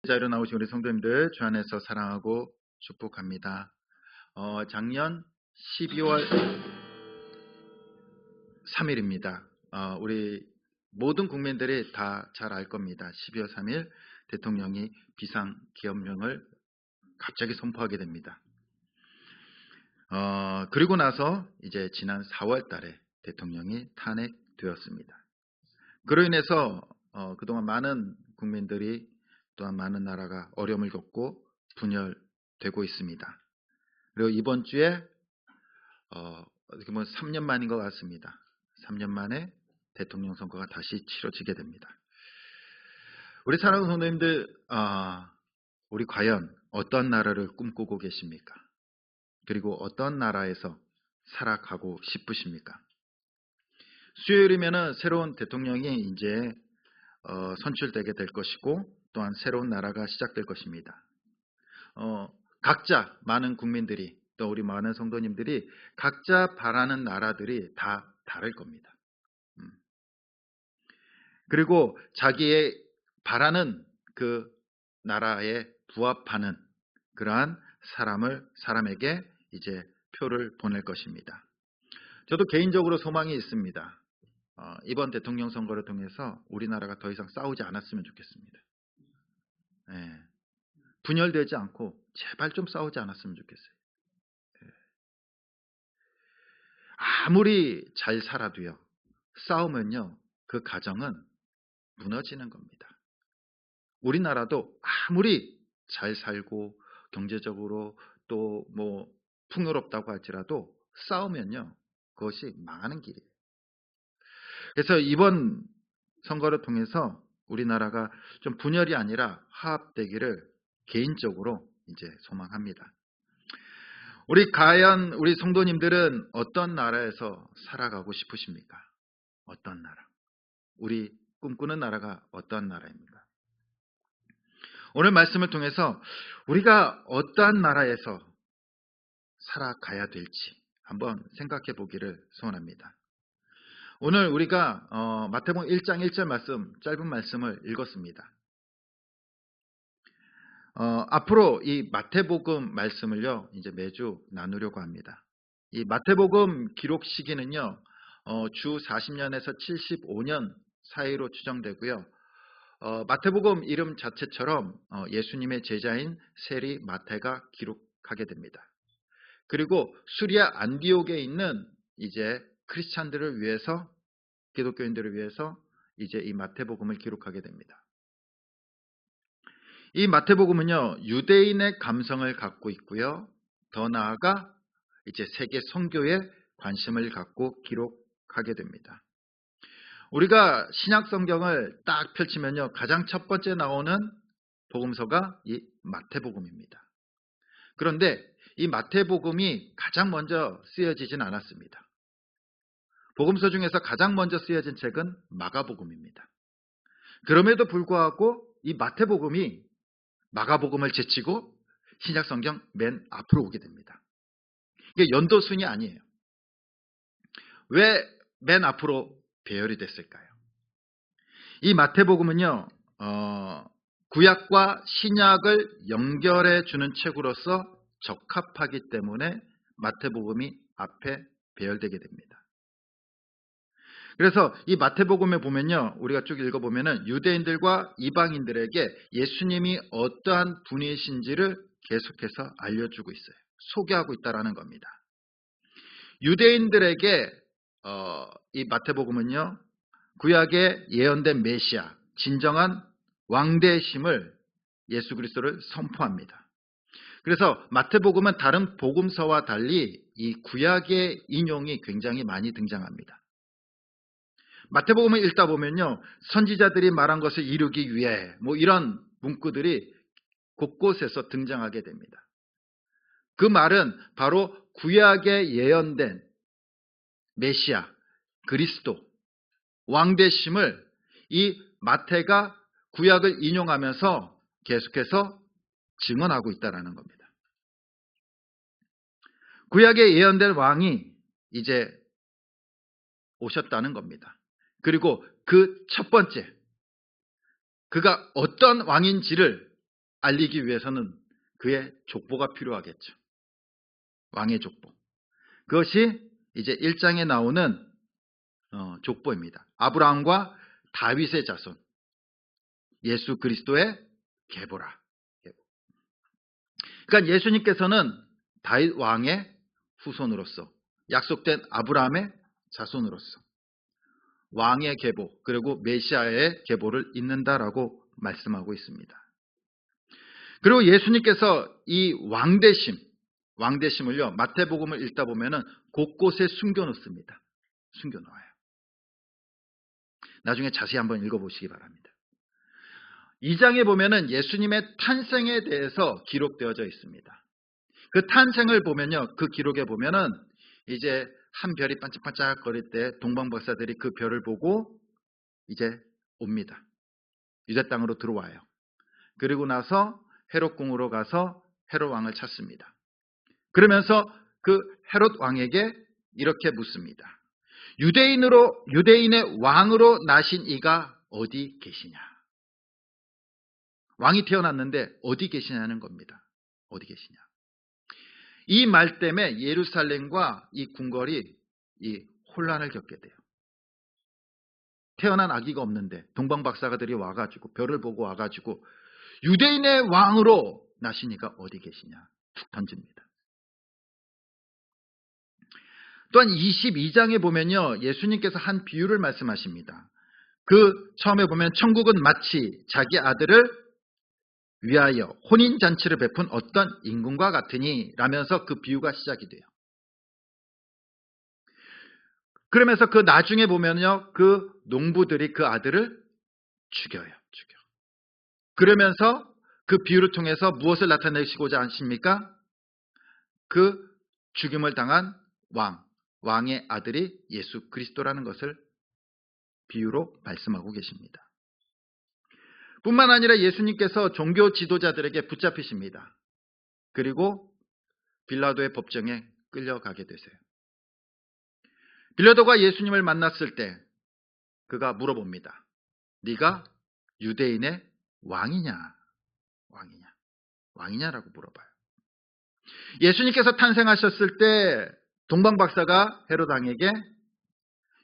자리로 나오신 우리 성도님들 주 안에서 사랑하고 축복합니다. 작년 12월 3일입니다. 우리 모든 국민들이 다 잘 알 겁니다. 12월 3일 대통령이 비상기업령을 갑자기 선포하게 됩니다. 그리고 나서 이제 지난 4월 달에 대통령이 탄핵되었습니다. 그로 인해서 그동안 많은 국민들이 또한 많은 나라가 어려움을 겪고 분열되고 있습니다. 그리고 이번 주에 어떻게 보면 3년 만인 것 같습니다. 3년 만에 대통령 선거가 다시 치러지게 됩니다. 우리 사랑하는 성도님들, 우리 과연 어떤 나라를 꿈꾸고 계십니까? 그리고 어떤 나라에서 살아가고 싶으십니까? 수요일이면은 새로운 대통령이 이제 선출되게 될 것이고 또한 새로운 나라가 시작될 것입니다. 각자 많은 국민들이 또 우리 많은 성도님들이 각자 바라는 나라들이 다 다를 겁니다. 그리고 자기의 바라는 그 나라에 부합하는 그러한 사람에게 이제 표를 보낼 것입니다. 저도 개인적으로 소망이 있습니다. 이번 대통령 선거를 통해서 우리나라가 더 이상 싸우지 않았으면 좋겠습니다. 예, 분열되지 않고 제발 좀 싸우지 않았으면 좋겠어요. 아무리 잘 살아도요, 싸우면요, 그 가정은 무너지는 겁니다. 우리나라도 아무리 잘 살고 경제적으로 또 뭐 풍요롭다고 할지라도 싸우면요, 그것이 망하는 길이에요. 그래서 이번 선거를 통해서 우리나라가 좀 분열이 아니라 화합되기를 개인적으로 이제 소망합니다. 과연 우리 성도님들은 어떤 나라에서 살아가고 싶으십니까? 어떤 나라? 우리 꿈꾸는 나라가 어떤 나라입니까? 오늘 말씀을 통해서 우리가 어떠한 나라에서 살아가야 될지 한번 생각해 보기를 소원합니다. 오늘 우리가 마태복음 1장 1절 말씀, 짧은 말씀을 읽었습니다. 앞으로 이 마태복음 말씀을요, 이제 매주 나누려고 합니다. 이 마태복음 기록 시기는요, 주 40년에서 75년 사이로 추정되고요. 마태복음 이름 자체처럼 예수님의 제자인 세리 마태가 기록하게 됩니다. 그리고 수리아 안디옥에 있는 이제 크리스찬들을 위해서, 기독교인들을 위해서 이제 이 마태복음을 기록하게 됩니다. 이 마태복음은요, 유대인의 감성을 갖고 있고요. 더 나아가 이제 세계 선교에 관심을 갖고 기록하게 됩니다. 우리가 신약 성경을 딱 펼치면요, 가장 첫 번째 나오는 복음서가 이 마태복음입니다. 그런데 이 마태복음이 가장 먼저 쓰여지진 않았습니다. 복음서 중에서 가장 먼저 쓰여진 책은 마가복음입니다. 그럼에도 불구하고 이 마태복음이 마가복음을 제치고 신약 성경 맨 앞으로 오게 됩니다. 이게 연도순이 아니에요. 왜 맨 앞으로 배열이 됐을까요? 이 마태복음은요, 구약과 신약을 연결해 주는 책으로서 적합하기 때문에 마태복음이 앞에 배열되게 됩니다. 그래서 이 마태복음에 보면요, 우리가 쭉 읽어보면은 유대인들과 이방인들에게 예수님이 어떠한 분이신지를 계속해서 알려주고 있어요. 소개하고 있다라는 겁니다. 유대인들에게 이 마태복음은요, 구약에 예언된 메시아, 진정한 왕대심을 예수 그리스도를 선포합니다. 그래서 마태복음은 다른 복음서와 달리 이 구약의 인용이 굉장히 많이 등장합니다. 마태복음을 읽다 보면요, 선지자들이 말한 것을 이루기 위해 뭐 이런 문구들이 곳곳에서 등장하게 됩니다. 그 말은 바로 구약에 예언된 메시아, 그리스도, 왕되심을 이 마태가 구약을 인용하면서 계속해서 증언하고 있다는 겁니다. 구약에 예언된 왕이 이제 오셨다는 겁니다. 그리고 그 첫 번째, 그가 어떤 왕인지를 알리기 위해서는 그의 족보가 필요하겠죠. 왕의 족보. 그것이 이제 1장에 나오는 족보입니다. 아브라함과 다윗의 자손, 예수 그리스도의 계보라. 그러니까 예수님께서는 다윗 왕의 후손으로서, 약속된 아브라함의 자손으로서 왕의 계보, 그리고 메시아의 계보를 잇는다라고 말씀하고 있습니다. 그리고 예수님께서 이 왕대심을요, 마태복음을 읽다 보면은 곳곳에 숨겨놓습니다. 숨겨놓아요. 나중에 자세히 한번 읽어보시기 바랍니다. 2장에 보면은 예수님의 탄생에 대해서 기록되어져 있습니다. 그 탄생을 보면요, 그 기록에 보면은 이제 한 별이 반짝반짝 거릴 때 동방박사들이 그 별을 보고 이제 옵니다. 유대 땅으로 들어와요. 그리고 나서 헤롯 궁으로 가서 헤롯 왕을 찾습니다. 그러면서 그 헤롯 왕에게 이렇게 묻습니다. 유대인의 왕으로 나신 이가 어디 계시냐? 왕이 태어났는데 어디 계시냐는 겁니다. 어디 계시냐? 이 말 때문에 예루살렘과 이 궁궐이 이 혼란을 겪게 돼요. 태어난 아기가 없는데 동방박사가들이 와가지고 별을 보고 와가지고 유대인의 왕으로 나시니까 어디 계시냐 툭 던집니다. 또한 22장에 보면요, 예수님께서 한 비유를 말씀하십니다. 그 처음에 보면 천국은 마치 자기 아들을 위하여 혼인잔치를 베푼 어떤 임금과 같으니 라면서 그 비유가 시작이 돼요. 그러면서 그 나중에 보면요, 그 농부들이 그 아들을 죽여요. 그러면서 그 비유를 통해서 무엇을 나타내시고자 하십니까? 그 죽임을 당한 왕의 아들이 예수 그리스도라는 것을 비유로 말씀하고 계십니다. 뿐만 아니라 예수님께서 종교 지도자들에게 붙잡히십니다. 그리고 빌라도의 법정에 끌려가게 되세요. 빌라도가 예수님을 만났을 때 그가 물어봅니다. 네가 유대인의 왕이냐라고 물어봐요. 예수님께서 탄생하셨을 때 동방박사가 헤롯 왕에게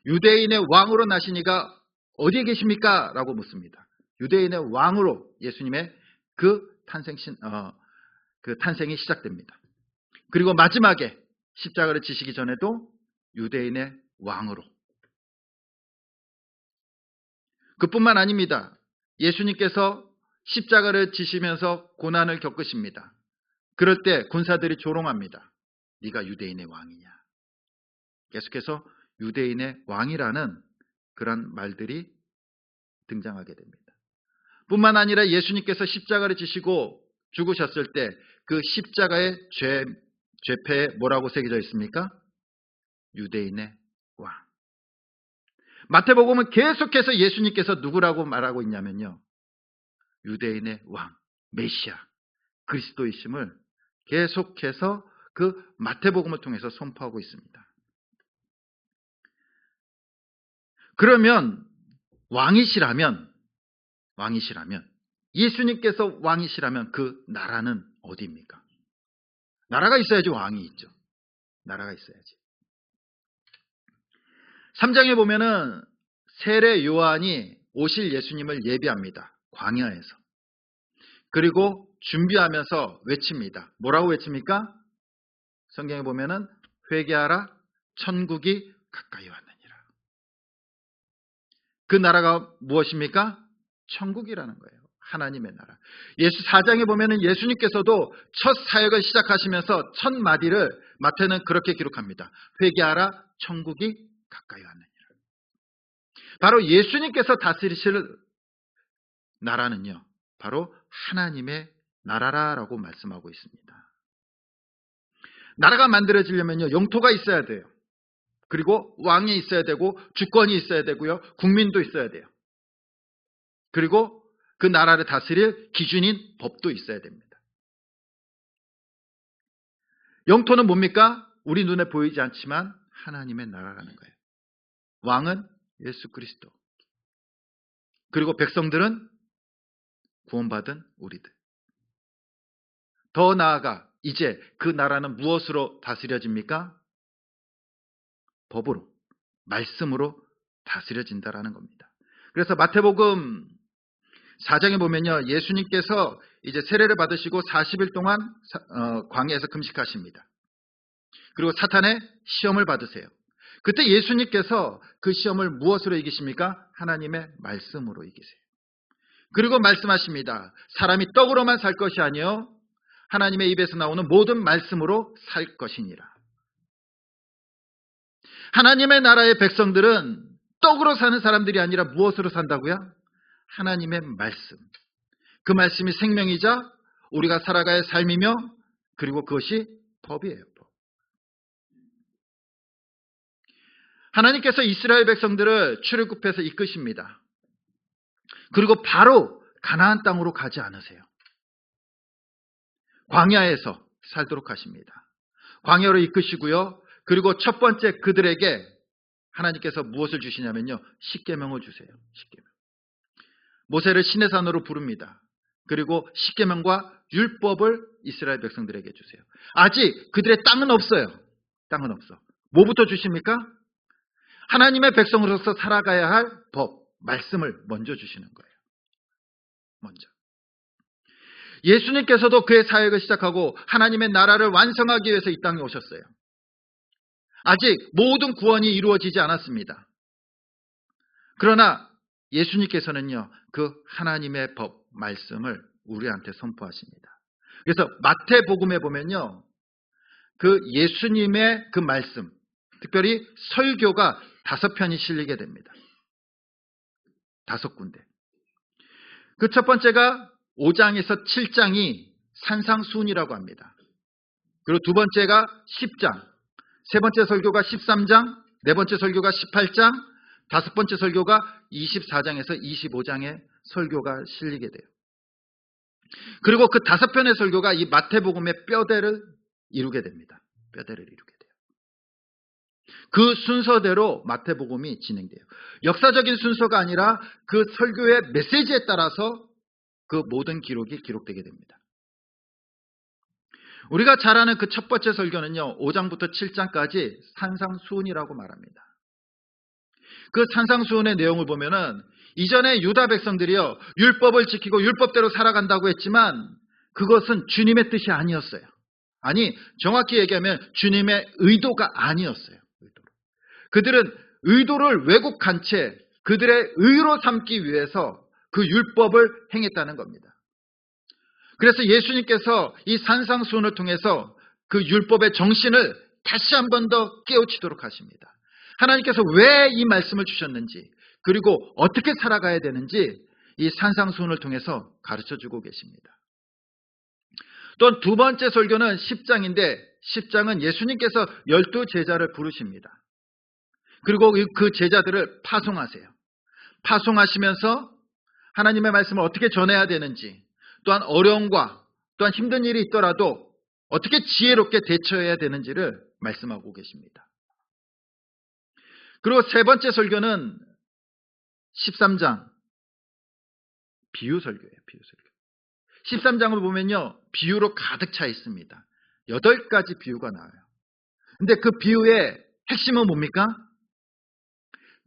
유대인의 왕으로 나시니가 어디에 계십니까? 라고 묻습니다. 유대인의 왕으로 예수님의 그 탄생이 시작됩니다. 그리고 마지막에 십자가를 지시기 전에도 유대인의 왕으로. 그뿐만 아닙니다. 예수님께서 십자가를 지시면서 고난을 겪으십니다. 그럴 때 군사들이 조롱합니다. 네가 유대인의 왕이냐. 계속해서 유대인의 왕이라는 그런 말들이 등장하게 됩니다. 뿐만 아니라 예수님께서 십자가를 지시고 죽으셨을 때 그 십자가의 죄패에 뭐라고 새겨져 있습니까? 유대인의 왕. 마태복음은 계속해서 예수님께서 누구라고 말하고 있냐면요, 유대인의 왕, 메시아, 그리스도이심을 계속해서 그 마태복음을 통해서 선포하고 있습니다. 그러면 왕이시라면 예수님께서 왕이시라면 그 나라는 어디입니까? 나라가 있어야지 왕이 있죠. 나라가 있어야지. 3장에 보면은 세례 요한이 오실 예수님을 예비합니다. 광야에서. 그리고 준비하면서 외칩니다. 뭐라고 외칩니까? 성경에 보면은 회개하라, 천국이 가까이 왔느니라. 그 나라가 무엇입니까? 천국이라는 거예요. 하나님의 나라. 예수 4장에 보면은 예수님께서도 첫 사역을 시작하시면서 첫 마디를 마태는 그렇게 기록합니다. 회개하라, 천국이 가까이 왔느니라. 바로 예수님께서 다스리실 나라는요, 바로 하나님의 나라라고 말씀하고 있습니다. 나라가 만들어지려면요, 영토가 있어야 돼요. 그리고 왕이 있어야 되고 주권이 있어야 되고요, 국민도 있어야 돼요. 그리고 그 나라를 다스릴 기준인 법도 있어야 됩니다. 영토는 뭡니까? 우리 눈에 보이지 않지만 하나님의 나라라는 거예요. 왕은 예수 그리스도. 그리고 백성들은 구원받은 우리들. 더 나아가 이제 그 나라는 무엇으로 다스려집니까? 법으로, 말씀으로 다스려진다라는 겁니다. 그래서 마태복음 4장에 보면요, 예수님께서 이제 세례를 받으시고 40일 동안 광야에서 금식하십니다. 그리고 사탄의 시험을 받으세요. 그때 예수님께서 그 시험을 무엇으로 이기십니까? 하나님의 말씀으로 이기세요. 그리고 말씀하십니다. 사람이 떡으로만 살 것이 아니요 하나님의 입에서 나오는 모든 말씀으로 살 것이니라. 하나님의 나라의 백성들은 떡으로 사는 사람들이 아니라 무엇으로 산다고요? 하나님의 말씀. 그 말씀이 생명이자 우리가 살아가야 할 삶이며 그리고 그것이 법이에요. 법. 하나님께서 이스라엘 백성들을 출애굽해서 이끄십니다. 그리고 바로 가나안 땅으로 가지 않으세요. 광야에서 살도록 하십니다. 광야로 이끄시고요. 그리고 첫 번째 그들에게 하나님께서 무엇을 주시냐면요. 십계명을 주세요. 십계명. 모세를 시내산으로 부릅니다. 그리고 십계명과 율법을 이스라엘 백성들에게 주세요. 아직 그들의 땅은 없어요. 땅은 없어. 뭐부터 주십니까? 하나님의 백성으로서 살아가야 할 법, 말씀을 먼저 주시는 거예요. 먼저. 예수님께서도 그의 사역을 시작하고 하나님의 나라를 완성하기 위해서 이 땅에 오셨어요. 아직 모든 구원이 이루어지지 않았습니다. 그러나 예수님께서는요, 그 하나님의 법, 말씀을 우리한테 선포하십니다. 그래서 마태복음에 보면요, 그 예수님의 그 말씀, 특별히 설교가 5편이 실리게 됩니다. 5군데. 그 첫 번째가 5장에서 7장이 산상수훈이라고 합니다. 그리고 두 번째가 10장, 세 번째 설교가 13장, 네 번째 설교가 18장, 다섯 번째 설교가 24장에서 25장의 설교가 실리게 돼요. 그리고 그 5편의 설교가 이 마태복음의 뼈대를 이루게 됩니다. 뼈대를 이루게 돼요. 그 순서대로 마태복음이 진행돼요. 역사적인 순서가 아니라 그 설교의 메시지에 따라서 그 모든 기록이 기록되게 됩니다. 우리가 잘 아는 그 첫 번째 설교는요, 5장부터 7장까지 산상수훈이라고 말합니다. 그 산상수훈의 내용을 보면은 이전에 유다 백성들이요, 율법을 지키고 율법대로 살아간다고 했지만 그것은 주님의 뜻이 아니었어요. 아니, 정확히 얘기하면 주님의 의도가 아니었어요. 그들은 의도를 왜곡한 채 그들의 의로 삼기 위해서 그 율법을 행했다는 겁니다. 그래서 예수님께서 이 산상수훈을 통해서 그 율법의 정신을 다시 한 번 더 깨우치도록 하십니다. 하나님께서 왜 이 말씀을 주셨는지, 그리고 어떻게 살아가야 되는지 이 산상수훈을 통해서 가르쳐주고 계십니다. 또 두 번째 설교는 10장인데 10장은 예수님께서 12제자를 부르십니다. 그리고 그 제자들을 파송하세요. 파송하시면서 하나님의 말씀을 어떻게 전해야 되는지, 또한 어려움과 또한 힘든 일이 있더라도 어떻게 지혜롭게 대처해야 되는지를 말씀하고 계십니다. 그리고 세 번째 설교는 13장 비유 설교예요. 비유 설교. 13장을 보면요, 비유로 가득 차 있습니다. 8가지 비유가 나와요. 근데 그 비유의 핵심은 뭡니까?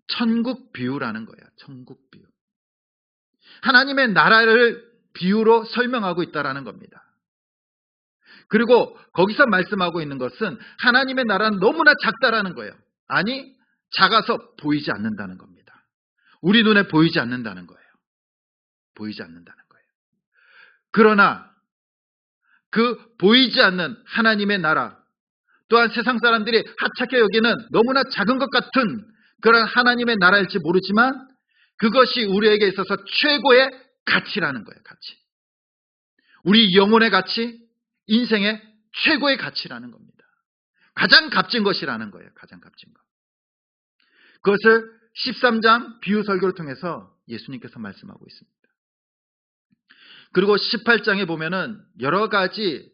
천국 비유라는 거예요. 천국 비유. 하나님의 나라를 비유로 설명하고 있다는 겁니다. 그리고 거기서 말씀하고 있는 것은 하나님의 나라는 너무나 작다라는 거예요. 아니, 작아서 보이지 않는다는 겁니다. 우리 눈에 보이지 않는다는 거예요. 보이지 않는다는 거예요. 그러나 그 보이지 않는 하나님의 나라, 또한 세상 사람들이 하찮게 여기는 너무나 작은 것 같은 그런 하나님의 나라일지 모르지만 그것이 우리에게 있어서 최고의 가치라는 거예요. 가치. 우리 영혼의 가치, 인생의 최고의 가치라는 겁니다. 가장 값진 것이라는 거예요. 가장 값진 것. 그것을 13장 비유 설교를 통해서 예수님께서 말씀하고 있습니다. 그리고 18장에 보면은 여러 가지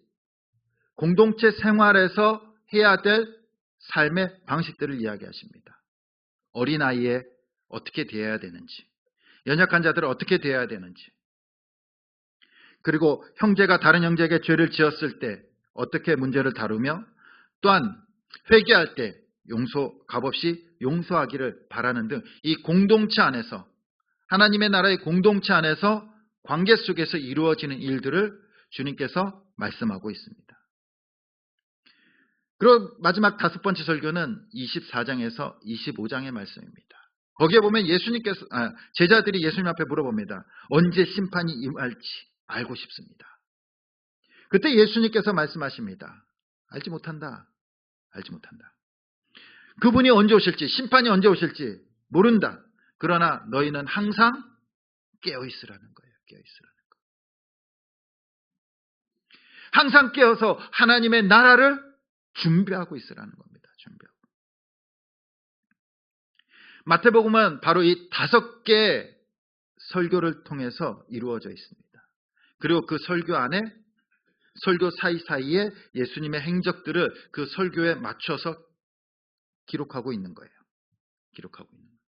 공동체 생활에서 해야 될 삶의 방식들을 이야기하십니다. 어린아이에 어떻게 대해야 되는지, 연약한 자들을 어떻게 대해야 되는지, 그리고 형제가 다른 형제에게 죄를 지었을 때 어떻게 문제를 다루며 또한 회개할 때 값없이 용서하기를 바라는 등 이 공동체 안에서 하나님의 나라의 공동체 안에서 관계 속에서 이루어지는 일들을 주님께서 말씀하고 있습니다. 그리고 마지막 5번째 설교는 24장에서 25장의 말씀입니다. 거기에 보면 제자들이 예수님 앞에 물어봅니다. 언제 심판이 임할지 알고 싶습니다. 그때 예수님께서 말씀하십니다. 알지 못한다. 알지 못한다. 그분이 언제 오실지, 심판이 언제 오실지 모른다. 그러나 너희는 항상 깨어있으라는 거예요. 깨어있으라는 거. 항상 깨어서 하나님의 나라를 준비하고 있으라는 겁니다. 준비하고. 마태복음은 바로 이 5개의 설교를 통해서 이루어져 있습니다. 그리고 그 설교 안에 설교 사이사이에 예수님의 행적들을 그 설교에 맞춰서 기록하고 있는 거예요. 기록하고 있는 거예요.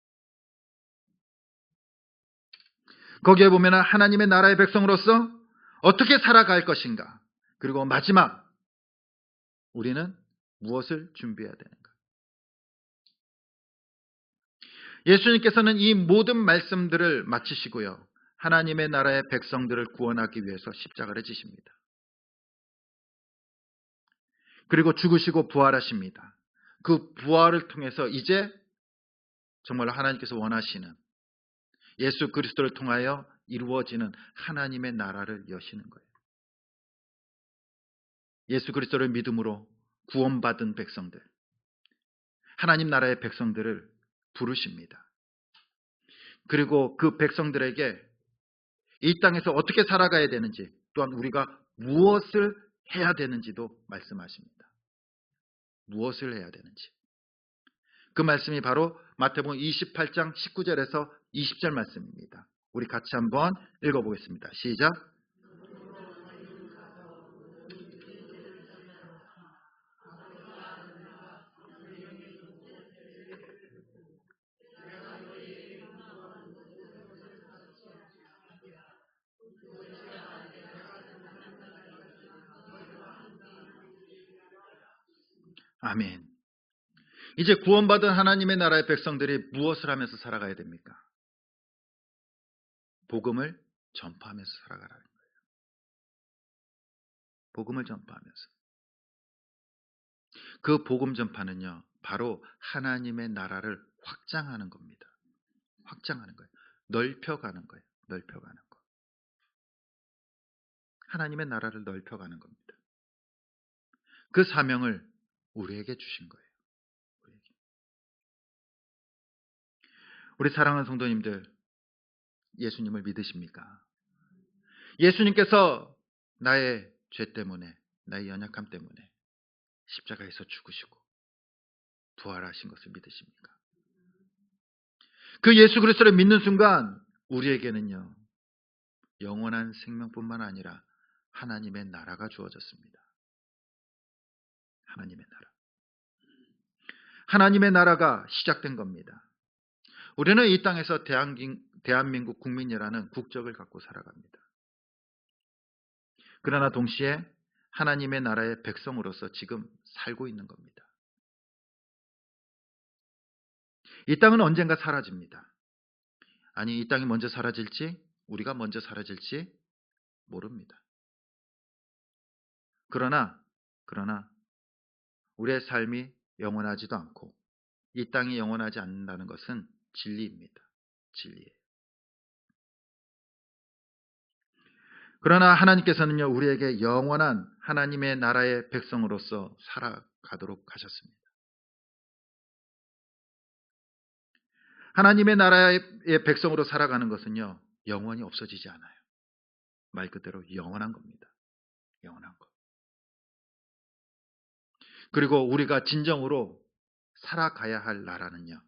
거기에 보면 하나님의 나라의 백성으로서 어떻게 살아갈 것인가. 그리고 마지막 우리는 무엇을 준비해야 되는가. 예수님께서는 이 모든 말씀들을 마치시고요. 하나님의 나라의 백성들을 구원하기 위해서 십자가를 지십니다. 그리고 죽으시고 부활하십니다. 그 부활을 통해서 이제 정말 하나님께서 원하시는 예수 그리스도를 통하여 이루어지는 하나님의 나라를 여시는 거예요. 예수 그리스도를 믿음으로 구원받은 백성들, 하나님 나라의 백성들을 부르십니다. 그리고 그 백성들에게 이 땅에서 어떻게 살아가야 되는지, 또한 우리가 무엇을 해야 되는지도 말씀하십니다. 무엇을 해야 되는지. 그 말씀이 바로 마태복음 28장 19절에서 20절 말씀입니다. 우리 같이 한번 읽어보겠습니다. 시작. 아멘. 이제 구원받은 하나님의 나라의 백성들이 무엇을 하면서 살아가야 됩니까? 복음을 전파하면서 살아가라는 거예요. 복음을 전파하면서. 그 복음 전파는요, 바로 하나님의 나라를 확장하는 겁니다. 확장하는 거예요. 넓혀가는 거예요. 넓혀가는 거. 하나님의 나라를 넓혀가는 겁니다. 그 사명을 우리에게 주신 거예요. 우리 사랑하는 성도님들, 예수님을 믿으십니까? 예수님께서 나의 죄 때문에, 나의 연약함 때문에 십자가에서 죽으시고 부활하신 것을 믿으십니까? 그 예수 그리스도를 믿는 순간 우리에게는요, 영원한 생명뿐만 아니라 하나님의 나라가 주어졌습니다. 하나님의 나라. 하나님의 나라가 시작된 겁니다. 우리는 이 땅에서 대한민국 국민이라는 국적을 갖고 살아갑니다. 그러나 동시에 하나님의 나라의 백성으로서 지금 살고 있는 겁니다. 이 땅은 언젠가 사라집니다. 아니, 이 땅이 먼저 사라질지 우리가 먼저 사라질지 모릅니다. 그러나 우리의 삶이 영원하지도 않고 이 땅이 영원하지 않는다는 것은 진리입니다. 진리예요. 그러나 하나님께서는요, 우리에게 영원한 하나님의 나라의 백성으로서 살아가도록 하셨습니다. 하나님의 나라의 백성으로 살아가는 것은요, 영원히 없어지지 않아요. 말 그대로 영원한 겁니다. 영원한 것. 그리고 우리가 진정으로 살아가야 할 나라는요,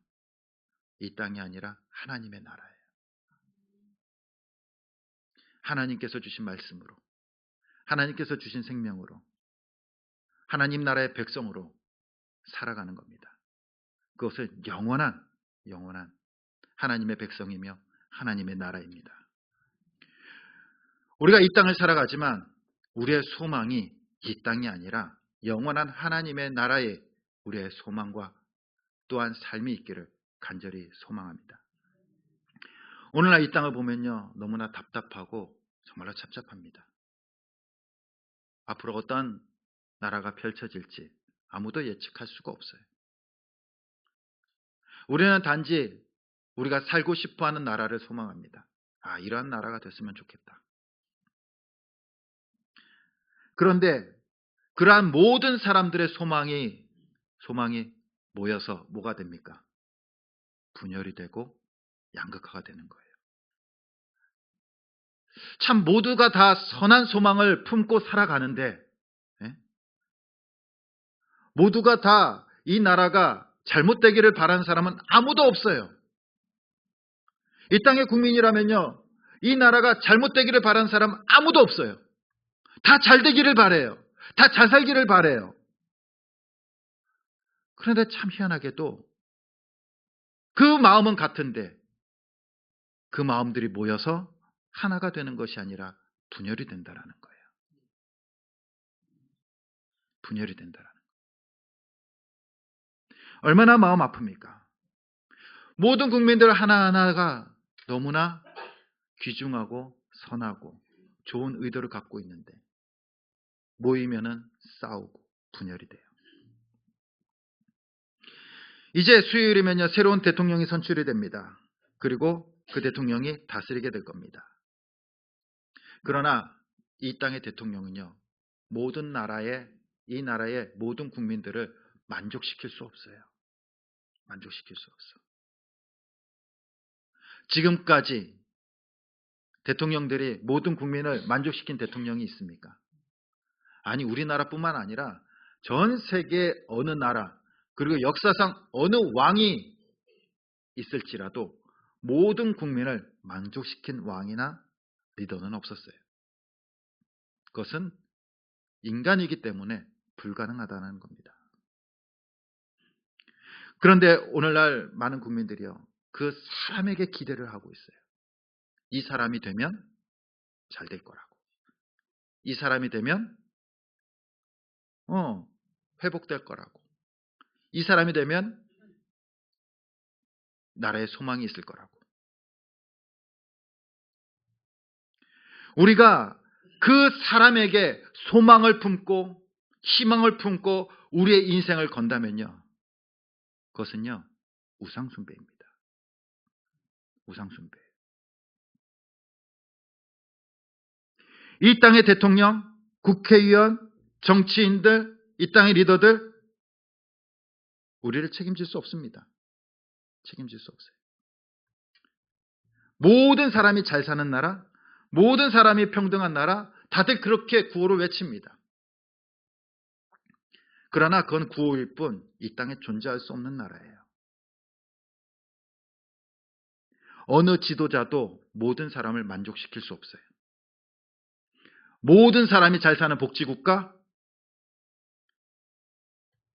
이 땅이 아니라 하나님의 나라예요. 하나님께서 주신 말씀으로, 하나님께서 주신 생명으로, 하나님 나라의 백성으로 살아가는 겁니다. 그것은 영원한 하나님의 백성이며 하나님의 나라입니다. 우리가 이 땅을 살아가지만 우리의 소망이 이 땅이 아니라 영원한 하나님의 나라에 우리의 소망과 또한 삶이 있기를 간절히 소망합니다. 오늘날 이 땅을 보면요, 너무나 답답하고 정말로 찹찹합니다. 앞으로 어떤 나라가 펼쳐질지 아무도 예측할 수가 없어요. 우리는 단지 우리가 살고 싶어하는 나라를 소망합니다. 이러한 나라가 됐으면 좋겠다. 그런데 그러한 모든 사람들의 소망이 모여서 뭐가 됩니까? 분열이 되고 양극화가 되는 거예요. 참 모두가 다 선한 소망을 품고 살아가는데, 모두가 다 이 나라가 잘못되기를 바라는 사람은 아무도 없어요. 이 땅의 국민이라면요, 이 나라가 잘못되기를 바라는 사람은 아무도 없어요. 다 잘되기를 바라요. 다 잘 살기를 바라요. 그런데 참 희한하게도 그 마음은 같은데 그 마음들이 모여서 하나가 되는 것이 아니라 분열이 된다라는 거예요. 분열이 된다라는 거예요. 얼마나 마음 아픕니까? 모든 국민들 하나하나가 너무나 귀중하고 선하고 좋은 의도를 갖고 있는데 모이면은 싸우고 분열이 돼요. 이제 수요일이면요, 새로운 대통령이 선출이 됩니다. 그리고 그 대통령이 다스리게 될 겁니다. 그러나 이 땅의 대통령은요, 이 나라의 모든 국민들을 만족시킬 수 없어요. 만족시킬 수 없어. 지금까지 대통령들이 모든 국민을 만족시킨 대통령이 있습니까? 아니, 우리나라뿐만 아니라 전 세계 어느 나라, 그리고 역사상 어느 왕이 있을지라도 모든 국민을 만족시킨 왕이나 리더는 없었어요. 그것은 인간이기 때문에 불가능하다는 겁니다. 그런데 오늘날 많은 국민들이요, 그 사람에게 기대를 하고 있어요. 이 사람이 되면 잘 될 거라고. 이 사람이 되면 회복될 거라고. 이 사람이 되면 나라에 소망이 있을 거라고. 우리가 그 사람에게 소망을 품고 희망을 품고 우리의 인생을 건다면요, 그것은요, 우상숭배입니다. 우상숭배. 이 땅의 대통령, 국회의원, 정치인들, 이 땅의 리더들, 우리를 책임질 수 없습니다. 책임질 수 없어요. 모든 사람이 잘 사는 나라, 모든 사람이 평등한 나라, 다들 그렇게 구호를 외칩니다. 그러나 그건 구호일 뿐 이 땅에 존재할 수 없는 나라예요. 어느 지도자도 모든 사람을 만족시킬 수 없어요. 모든 사람이 잘 사는 복지국가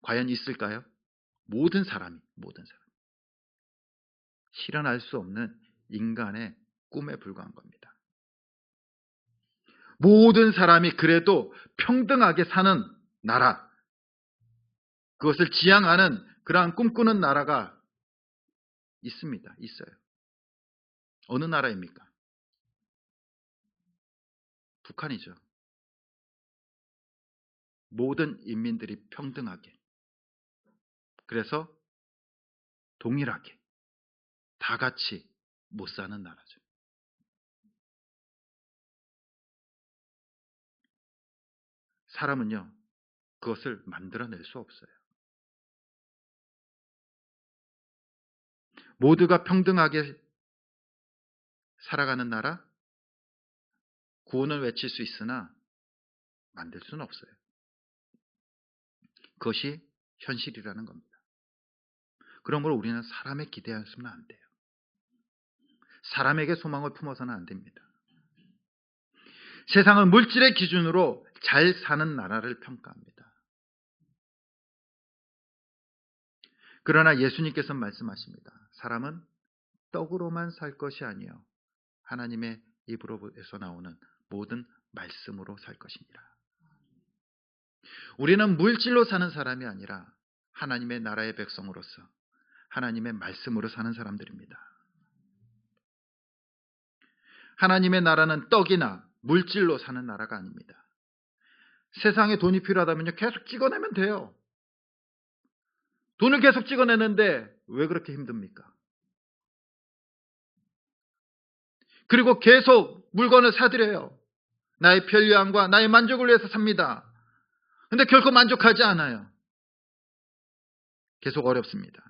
과연 있을까요? 모든 사람 실현할 수 없는 인간의 꿈에 불과한 겁니다. 모든 사람이 그래도 평등하게 사는 나라, 그것을 지향하는 그러한 꿈꾸는 나라가 있습니다. 있어요. 어느 나라입니까? 북한이죠. 모든 인민들이 평등하게, 그래서 동일하게 다 같이 못 사는 나라죠. 사람은요, 그것을 만들어낼 수 없어요. 모두가 평등하게 살아가는 나라, 구원을 외칠 수 있으나 만들 수는 없어요. 그것이 현실이라는 겁니다. 그러므로 우리는 사람에 기대하시면 안 돼요. 사람에게 소망을 품어서는 안 됩니다. 세상은 물질의 기준으로 잘 사는 나라를 평가합니다. 그러나 예수님께서 말씀하십니다. 사람은 떡으로만 살 것이 아니요 하나님의 입으로서 나오는 모든 말씀으로 살 것이니라. 우리는 물질로 사는 사람이 아니라 하나님의 나라의 백성으로서 하나님의 말씀으로 사는 사람들입니다. 하나님의 나라는 떡이나 물질로 사는 나라가 아닙니다. 세상에 돈이 필요하다면요, 계속 찍어내면 돼요. 돈을 계속 찍어내는데 왜 그렇게 힘듭니까? 그리고 계속 물건을 사들여요. 나의 편리함과 나의 만족을 위해서 삽니다. 근데 결코 만족하지 않아요. 계속 어렵습니다.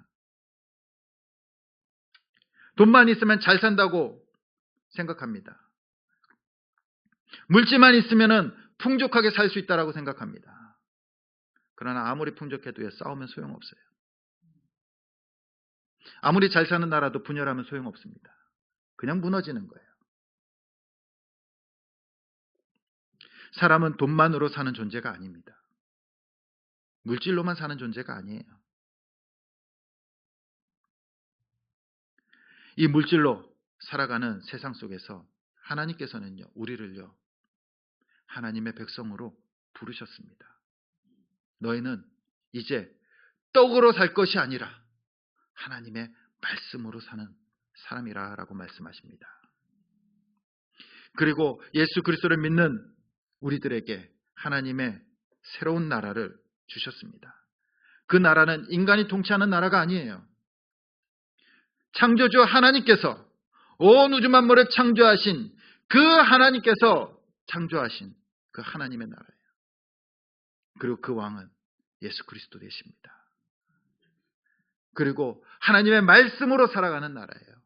돈만 있으면 잘 산다고 생각합니다. 물질만 있으면 풍족하게 살 수 있다고 생각합니다. 그러나 아무리 풍족해도 싸우면 소용없어요. 아무리 잘 사는 나라도 분열하면 소용없습니다. 그냥 무너지는 거예요. 사람은 돈만으로 사는 존재가 아닙니다. 물질로만 사는 존재가 아니에요. 이 물질로 살아가는 세상 속에서 하나님께서는요, 우리를요, 하나님의 백성으로 부르셨습니다. 너희는 이제 떡으로 살 것이 아니라 하나님의 말씀으로 사는 사람이라 라고 말씀하십니다. 그리고 예수 그리스도를 믿는 우리들에게 하나님의 새로운 나라를 주셨습니다. 그 나라는 인간이 통치하는 나라가 아니에요. 창조주 하나님께서 온 우주 만물을 창조하신 그 하나님께서 창조하신 그 하나님의 나라예요. 그리고 그 왕은 예수 그리스도 되십니다. 그리고 하나님의 말씀으로 살아가는 나라예요.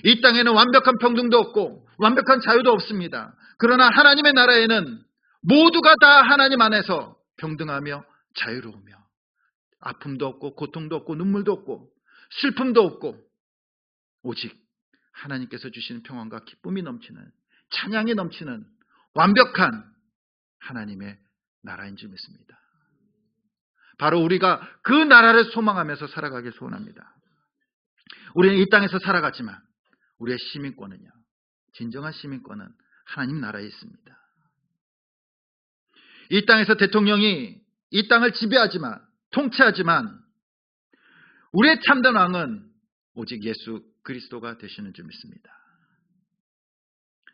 이 땅에는 완벽한 평등도 없고 완벽한 자유도 없습니다. 그러나 하나님의 나라에는 모두가 다 하나님 안에서 평등하며 자유로우며 아픔도 없고 고통도 없고 눈물도 없고 슬픔도 없고 오직 하나님께서 주시는 평안과 기쁨이 넘치는 찬양이 넘치는 완벽한 하나님의 나라인 줄 믿습니다. 바로 우리가 그 나라를 소망하면서 살아가길 소원합니다. 우리는 이 땅에서 살아가지만 우리의 시민권은요, 진정한 시민권은 하나님 나라에 있습니다. 이 땅에서 대통령이 이 땅을 지배하지만 통치하지만 우리의 참된 왕은 오직 예수 그리스도가 되시는 줄 믿습니다.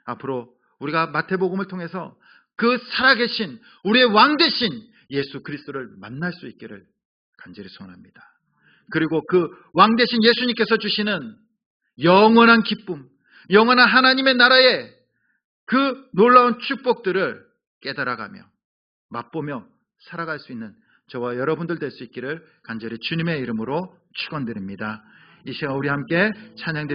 앞으로 우리가 마태복음을 통해서 그 살아계신 우리의 왕 되신 예수 그리스도를 만날 수 있기를 간절히 소원합니다. 그리고 그 왕 되신 예수님께서 주시는 영원한 기쁨, 영원한 하나님의 나라의 그 놀라운 축복들을 깨달아가며 맛보며 살아갈 수 있는 저와 여러분들 될 수 있기를 간절히 주님의 이름으로 축원드립니다. 이 시간 우리 함께 찬양